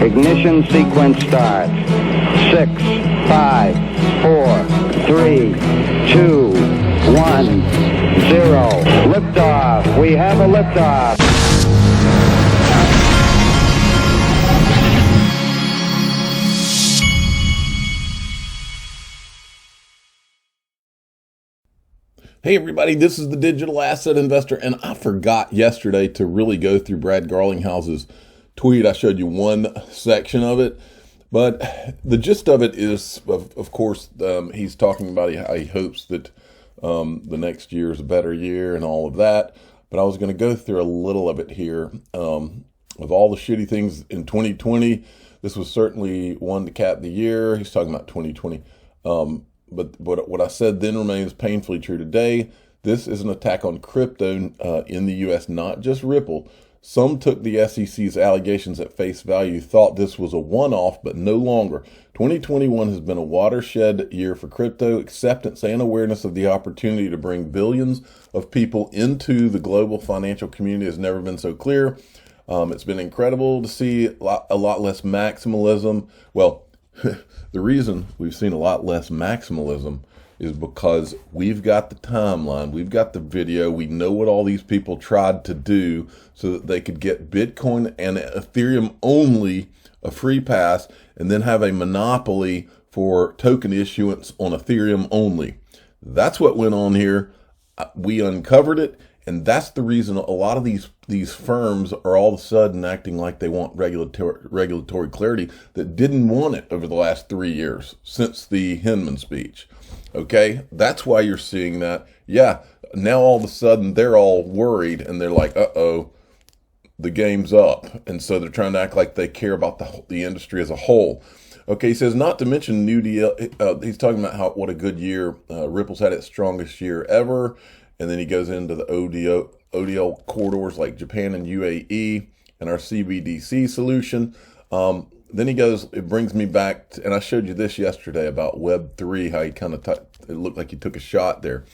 Ignition sequence starts. 6, 5, 4, 3, 2, 1, 0. Liftoff. We have a liftoff. Hey everybody, this is the Digital Asset Investor, and I forgot yesterday to really go through Brad Garlinghouse's tweet. I showed you one section of it, but the gist of it is, of course, he's talking about how he hopes that the next year is a better year and all of that. But I was going to go through a little of it here. With all the shitty things in 2020, this was certainly one to cap the year. He's talking about 2020. But what I said then remains painfully true today. This is an attack on crypto in the U.S., not just Ripple. Some took the SEC's allegations at face value, thought this was a one-off, but no longer. 2021 has been a watershed year for crypto. Acceptance and awareness of the opportunity to bring billions of people into the global financial community has never been so clear. It's been incredible to see a lot less maximalism. Well, the reason we've seen a lot less maximalism is because we've got the timeline, we've got the video, we know what all these people tried to do so that they could get Bitcoin and Ethereum only a free pass and then have a monopoly for token issuance on Ethereum only. That's what went on here. We uncovered it, and that's the reason a lot of these firms are all of a sudden acting like they want regulatory clarity that didn't want it over the last 3 years since the Hinman speech. Okay, that's why you're seeing that. Yeah, now all of a sudden they're all worried and they're like, uh-oh, the game's up. And so they're trying to act like they care about the industry as a whole. Okay, he says, not to mention new deal. He's talking about what a good year. Ripple's had its strongest year ever. And then he goes into the ODL corridors like Japan and UAE and our CBDC solution. Then he goes, it brings me back to, and I showed you this yesterday about WEB3, how he kind of, it looked like he took a shot there.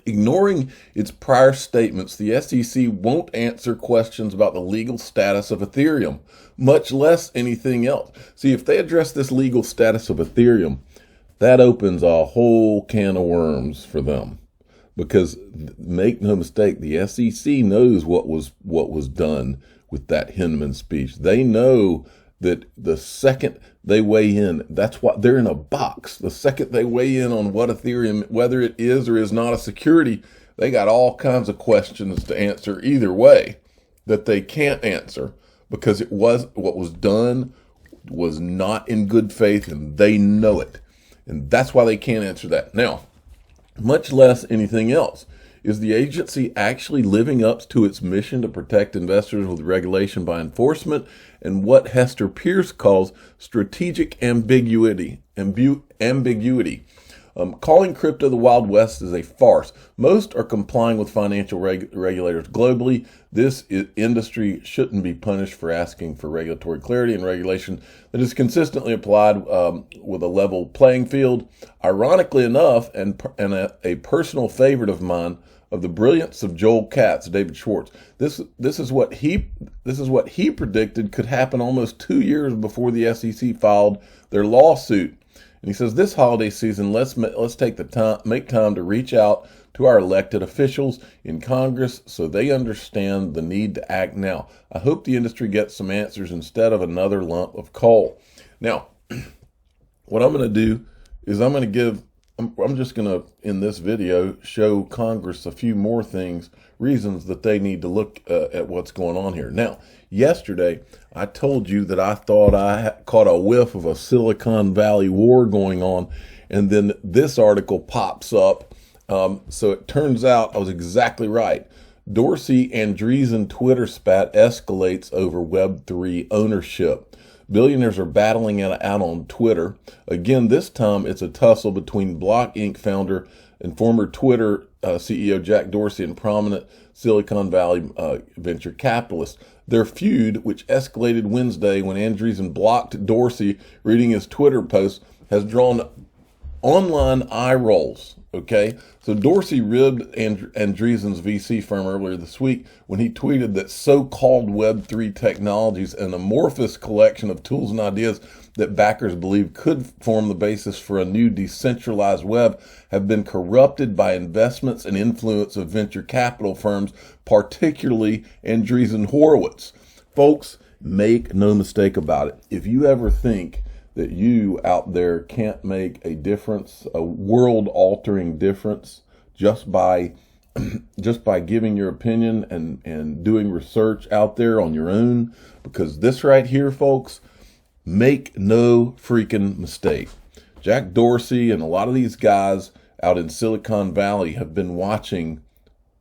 Ignoring its prior statements, the SEC won't answer questions about the legal status of Ethereum, much less anything else. See, if they address this legal status of Ethereum, that opens a whole can of worms for them. Because make no mistake, the SEC knows what was done with that Hinman speech. They know that the second they weigh in, that's why they're in a box. The second they weigh in on what Ethereum, whether it is or is not a security, they got all kinds of questions to answer either way that they can't answer because what was done was not in good faith and they know it. And that's why they can't answer that. Now, much less anything else. Is the agency actually living up to its mission to protect investors with regulation by enforcement and what Hester Pierce calls strategic ambiguity? Calling crypto the Wild West is a farce. Most are complying with financial regulators globally. This industry shouldn't be punished for asking for regulatory clarity and regulation that is consistently applied with a level playing field. Ironically enough, and a personal favorite of mine, of the brilliance of Joel Katz, David Schwartz. This is what he predicted could happen almost 2 years before the SEC filed their lawsuit. And he says this holiday season, let's make time to reach out to our elected officials in Congress so they understand the need to act now. I hope the industry gets some answers instead of another lump of coal. Now, what I'm going to do is I'm just going to, in this video, show Congress a few more reasons that they need to look at what's going on here. Now, yesterday, I told you that I thought I caught a whiff of a Silicon Valley war going on, and then this article pops up. So it turns out I was exactly right. Dorsey Andreessen Twitter spat escalates over Web3 ownership. Billionaires are battling it out on Twitter. Again, this time it's a tussle between Block Inc. founder and former Twitter CEO Jack Dorsey and prominent Silicon Valley venture capitalist. Their feud, which escalated Wednesday when Andreessen blocked Dorsey reading his Twitter post, has drawn online eye rolls. Okay, so Dorsey ribbed Andreessen's VC firm earlier this week when he tweeted that so-called Web3 technologies, an amorphous collection of tools and ideas that backers believe could form the basis for a new decentralized web, have been corrupted by investments and influence of venture capital firms, particularly Andreessen Horowitz. Folks, make no mistake about it. If you ever think that you out there can't make a difference, a world-altering difference, just by giving your opinion and doing research out there on your own, because this right here, folks, make no freaking mistake. Jack Dorsey and a lot of these guys out in Silicon Valley have been watching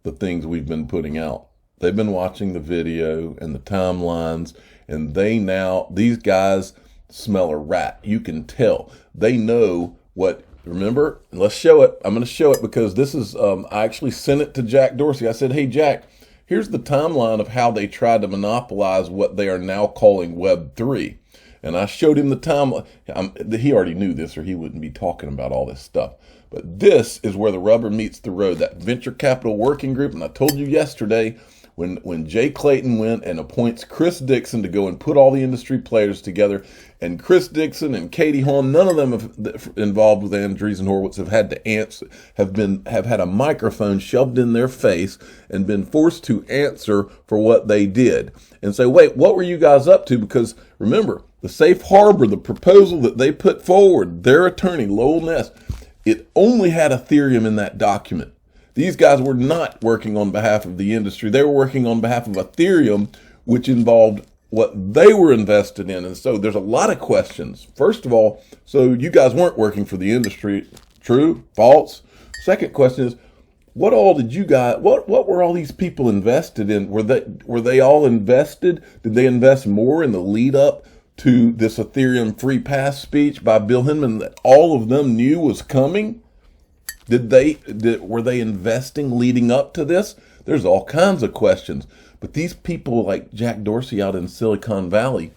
the things we've been putting out. They've been watching the video and the timelines, and these guys smell a rat. You can tell. They know what, remember, let's show it. I'm going to show it because this is, I actually sent it to Jack Dorsey. I said, hey, Jack, here's the timeline of how they tried to monopolize what they are now calling Web3. And I showed him the timeline. He already knew this or he wouldn't be talking about all this stuff. But this is where the rubber meets the road, that venture capital working group. And I told you yesterday, when Jay Clayton went and appoints Chris Dixon to go and put all the industry players together, and Chris Dixon and Katie Horn, none of them involved with Andreessen Horowitz have had to answer, have had a microphone shoved in their face and been forced to answer for what they did and say, wait, what were you guys up to? Because remember, the safe harbor, the proposal that they put forward, their attorney, Lowell Ness, it only had Ethereum in that document. These guys were not working on behalf of the industry. They were working on behalf of Ethereum, which involved what they were invested in. And so there's a lot of questions. First of all, so you guys weren't working for the industry. True? False? Second question is, what were all these people invested in? Were they all invested? Did they invest more in the lead up to this Ethereum free pass speech by Bill Hinman that all of them knew was coming? Were they investing leading up to this? There's all kinds of questions. But these people like Jack Dorsey out in Silicon Valley,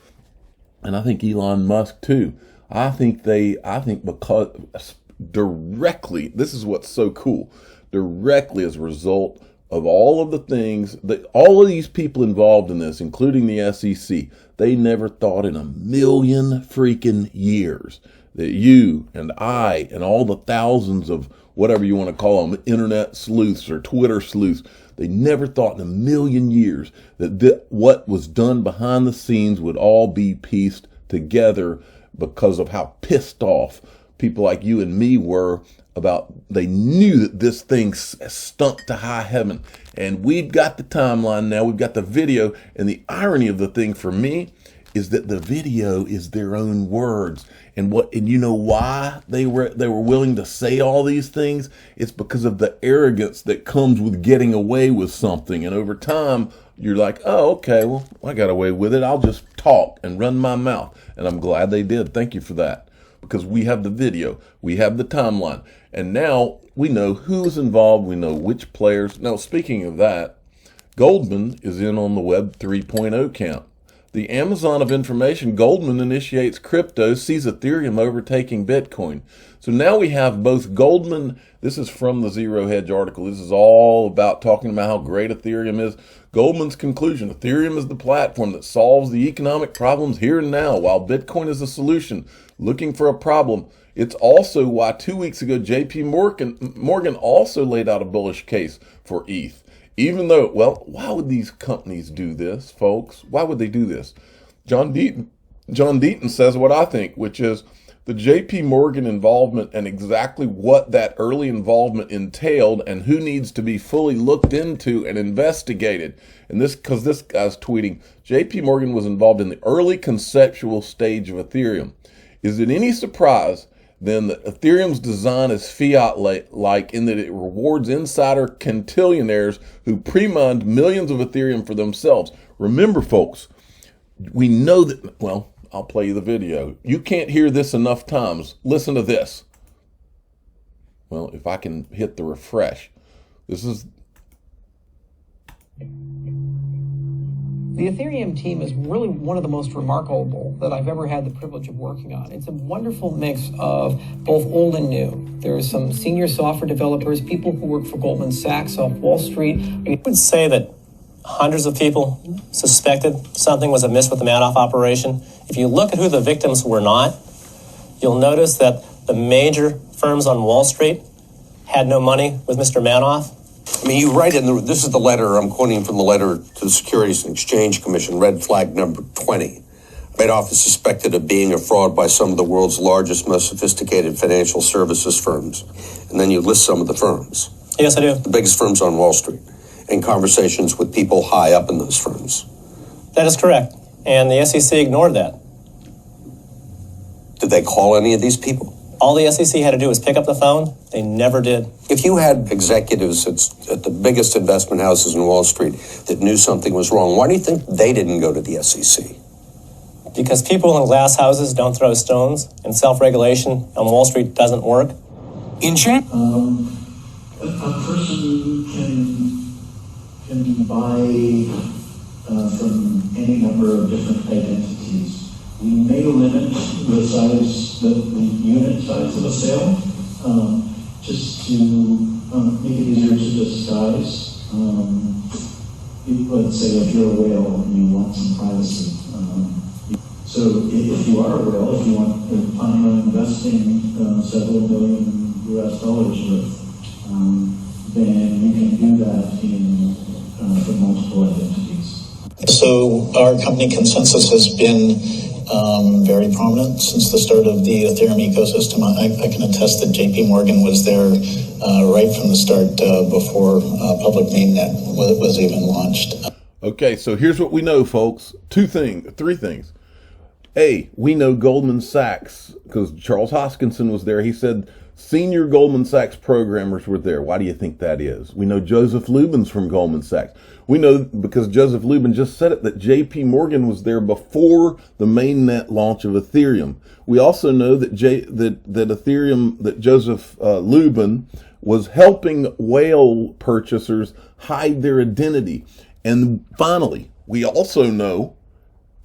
and I think Elon Musk too, I think because directly, this is what's so cool, directly as a result of all of the things that all of these people involved in this, including the SEC, they never thought in a million freaking years that you and I and all the thousands of whatever you want to call them, internet sleuths or Twitter sleuths, they never thought in a million years that what was done behind the scenes would all be pieced together because of how pissed off people like you and me were about. They knew that this thing stunk to high heaven. And we've got the timeline now, we've got the video, and the irony of the thing for me is that the video is their own words. And you know why they were willing to say all these things? It's because of the arrogance that comes with getting away with something. And over time, you're like, oh, okay, well, I got away with it. I'll just talk and run my mouth. And I'm glad they did. Thank you for that. Because we have the video, we have the timeline, and now we know who's involved, we know which players. Now, speaking of that, Goldman is in on the Web 3.0 camp. The Amazon of information, Goldman initiates crypto, sees Ethereum overtaking Bitcoin. So now we have both Goldman, this is from the Zero Hedge article, this is all about talking about how great Ethereum is. Goldman's conclusion, Ethereum is the platform that solves the economic problems here and now, while Bitcoin is a solution looking for a problem. It's also why 2 weeks ago, JP Morgan also laid out a bullish case for ETH. Even though, well, why would these companies do this, folks? Why would they do this? John Deaton says what I think, which is the JP Morgan involvement and exactly what that early involvement entailed and who needs to be fully looked into and investigated. And this, because this guy's tweeting, JP Morgan was involved in the early conceptual stage of Ethereum. Is it any surprise then that Ethereum's design is fiat-like in that it rewards insider quintillionaires who pre-mined millions of Ethereum for themselves? Remember, folks, we know that, well, I'll play you the video. You can't hear this enough times. Listen to this. Well, if I can hit the refresh. This is... The Ethereum team is really one of the most remarkable that I've ever had the privilege of working on. It's a wonderful mix of both old and new. There's some senior software developers, people who work for Goldman Sachs off Wall Street. I would say that hundreds of people suspected something was amiss with the Madoff operation. If you look at who the victims were not, you'll notice that the major firms on Wall Street had no money with Mr. Madoff. I mean, you write this is the letter, I'm quoting from the letter to the Securities and Exchange Commission, red flag number 20. Madoff is suspected of being a fraud by some of the world's largest, most sophisticated financial services firms. And then you list some of the firms. Yes, I do. The biggest firms on Wall Street, and conversations with people high up in those firms. That is correct. And the SEC ignored that. Did they call any of these people? All the SEC had to do was pick up the phone. They never did. If you had executives at the biggest investment houses in Wall Street that knew something was wrong, why do you think they didn't go to the SEC? Because people in glass houses don't throw stones, and self-regulation on Wall Street doesn't work. A person can buy from any number of different identities. We may limit the size, the unit size of a sale, just to make it easier to disguise. Let's say if you're a whale and you want some privacy. So if you are a whale, if you're planning on investing several million US dollars worth, then you can do that for multiple identities. So our company Consensus has been very prominent since the start of the Ethereum ecosystem. I can attest that JP Morgan was there right from the start before public mainnet was even launched. Okay, so here's what we know, folks. Three things. A, we know Goldman Sachs, because Charles Hoskinson was there. He said senior Goldman Sachs programmers were there. Why do you think that is? We know Joseph Lubin's from Goldman Sachs. We know, because Joseph Lubin just said it, that JP Morgan was there before the mainnet launch of Ethereum. We also know that Ethereum, that Joseph Lubin was helping whale purchasers hide their identity. And finally, we also know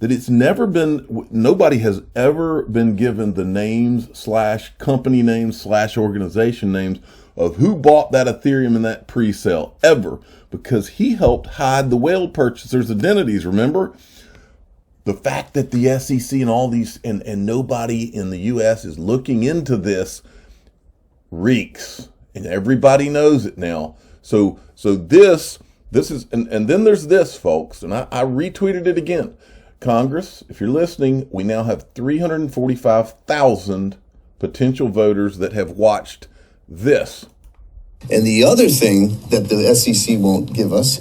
that it's never been, nobody has ever been given the names / company names / organization names of who bought that Ethereum in that pre-sale ever, because he helped hide the whale purchasers' identities. Remember? The fact that the SEC and all these, and nobody in the US is looking into this reeks, and everybody knows it now. So this is, and then there's this, folks, and I retweeted it again. Congress, if you're listening, we now have 345,000 potential voters that have watched this. And the other thing that the SEC won't give us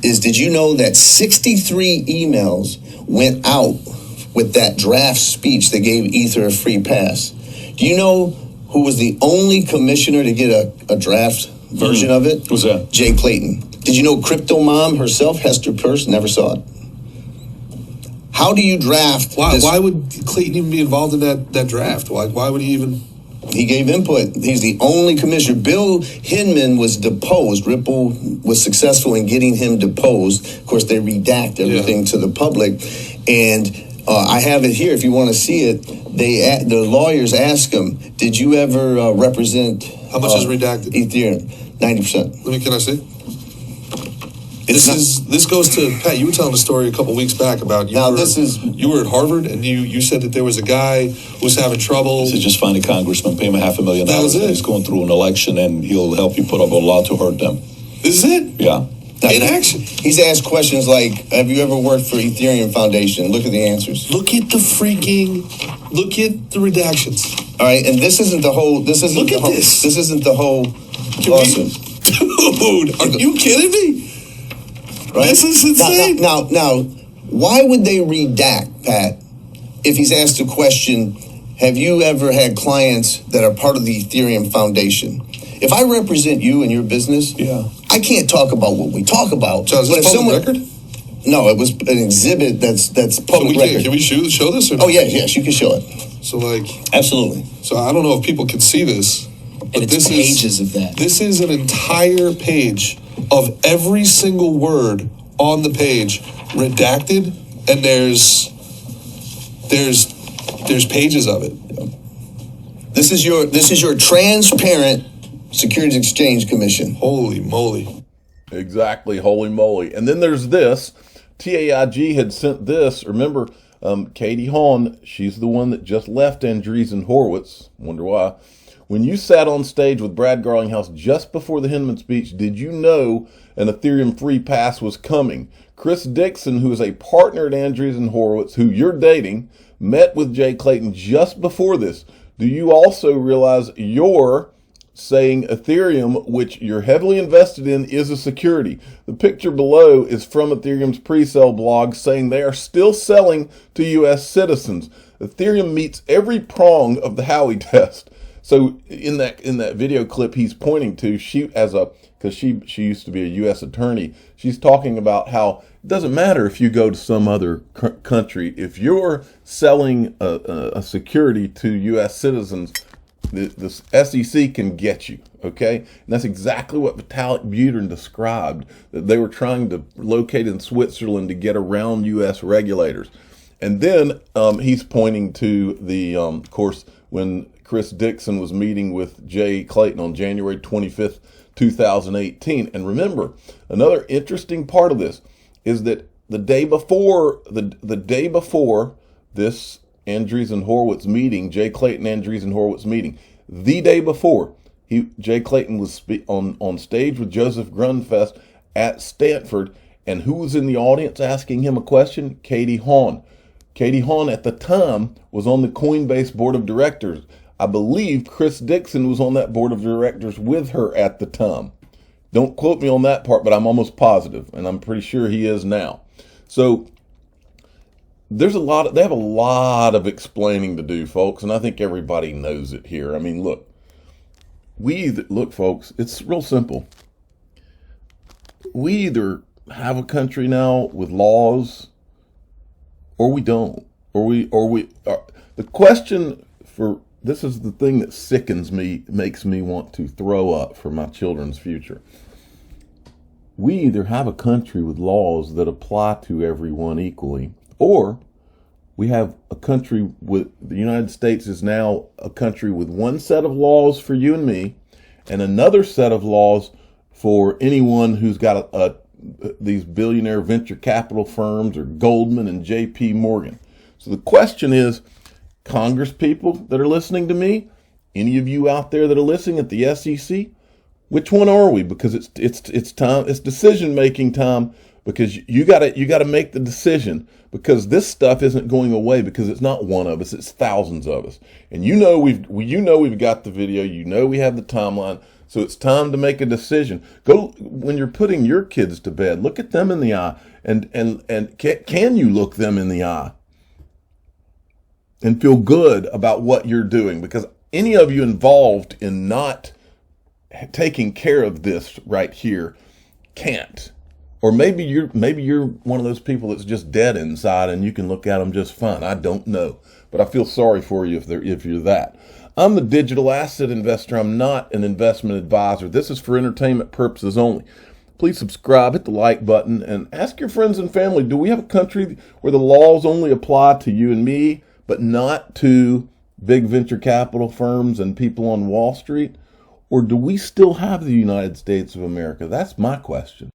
is, did you know that 63 emails went out with that draft speech that gave Ether a free pass? Do you know who was the only commissioner to get a draft version of it? Who's that? Jay Clayton. Did you know Crypto Mom herself, Hester Peirce, never saw it? How do you draft? Why would Clayton even be involved in that draft? Why would he even? He gave input. He's the only commissioner. Bill Hinman was deposed. Ripple was successful in getting him deposed. Of course, they redact everything to the public. And I have it here if you want to see it. The lawyers ask him, did you ever represent... How much is redacted? Ethereum, 90%. Can I see? This goes to Pat. You were telling a story a couple weeks back about you were at Harvard and you said that there was a guy who was having trouble. So just find a congressman, pay him $500,000. That was it. He's going through an election and he'll help you put up a law to hurt them. This is it? Yeah. In action. He's asked questions like, have you ever worked for Ethereum Foundation? Look at the answers. Look at the redactions. All right, and this isn't the whole. This isn't the whole lawsuit. Dude, are you kidding me? Right? This is insane. Now, why would they redact, Pat, if he's asked a question, have you ever had clients that are part of the Ethereum Foundation? If I represent you and your business, I can't talk about what we talk about. So is this public record? No, it was an exhibit that's public record. Can we show this? Or oh, yes, you can show it. So, absolutely. So I don't know if people can see this. But it's pages of that. This is an entire page of every single word on the page, redacted, and there's pages of it. This is your transparent Securities Exchange Commission. Holy moly. Exactly, holy moly. And then there's this. TAIG had sent this. Remember, Katie Hawn, she's the one that just left Andreessen Horowitz. Wonder why. When you sat on stage with Brad Garlinghouse just before the Hinman speech, did you know an Ethereum free pass was coming? Chris Dixon, who is a partner at Andreessen Horowitz, who you're dating, met with Jay Clayton just before this. Do you also realize you're saying Ethereum, which you're heavily invested in, is a security? The picture below is from Ethereum's pre-sale blog saying they are still selling to U.S. citizens. Ethereum meets every prong of the Howey test. So in that video clip he's pointing to, because she used to be a U.S. attorney, she's talking about how it doesn't matter if you go to some other country. If you're selling a security to U.S. citizens, the SEC can get you, okay? And that's exactly what Vitalik Buterin described, that they were trying to locate in Switzerland to get around U.S. regulators. And then he's pointing to the, of course, when Chris Dixon was meeting with Jay Clayton on January 25th, 2018. And remember, another interesting part of this is that the day before this Andreessen Horowitz meeting, Jay Clayton Andreessen Horowitz meeting, the day before, Jay Clayton was on stage with Joseph Grunfest at Stanford, and who was in the audience asking him a question? Katie Hawn. Katie Hawn at the time was on the Coinbase board of directors. I believe Chris Dixon was on that board of directors with her at the time. Don't quote me on that part, but I'm almost positive, and I'm pretty sure he is now. So they have a lot of explaining to do, folks, and I think everybody knows it here. I mean, look, folks, it's real simple. We either have a country now with laws, or we don't, the question for this is the thing that sickens me, makes me want to throw up for my children's future. We either have a country with laws that apply to everyone equally, or we have a country with, the United States is now a country with one set of laws for you and me, and another set of laws for anyone who's got these billionaire venture capital firms or Goldman and JP Morgan. So the question is, Congress people that are listening to me, any of you out there that are listening at the SEC, which one are we? Because it's time, it's decision making time, because you gotta make the decision, because this stuff isn't going away, because it's not one of us, it's thousands of us. And we've got the video, we have the timeline, so it's time to make a decision. Go, when you're putting your kids to bed, look at them in the eye, and can you look them in the eye and feel good about what you're doing? Because any of you involved in not taking care of this right here can't. Or maybe you're one of those people that's just dead inside and you can look at them just fine. I don't know, but I feel sorry for you if you're that. I'm the digital asset investor. I'm not an investment advisor. This is for entertainment purposes only. Please subscribe, hit the like button, and ask your friends and family, do we have a country where the laws only apply to you and me, but not to big venture capital firms and people on Wall Street? Or do we still have the United States of America? That's my question.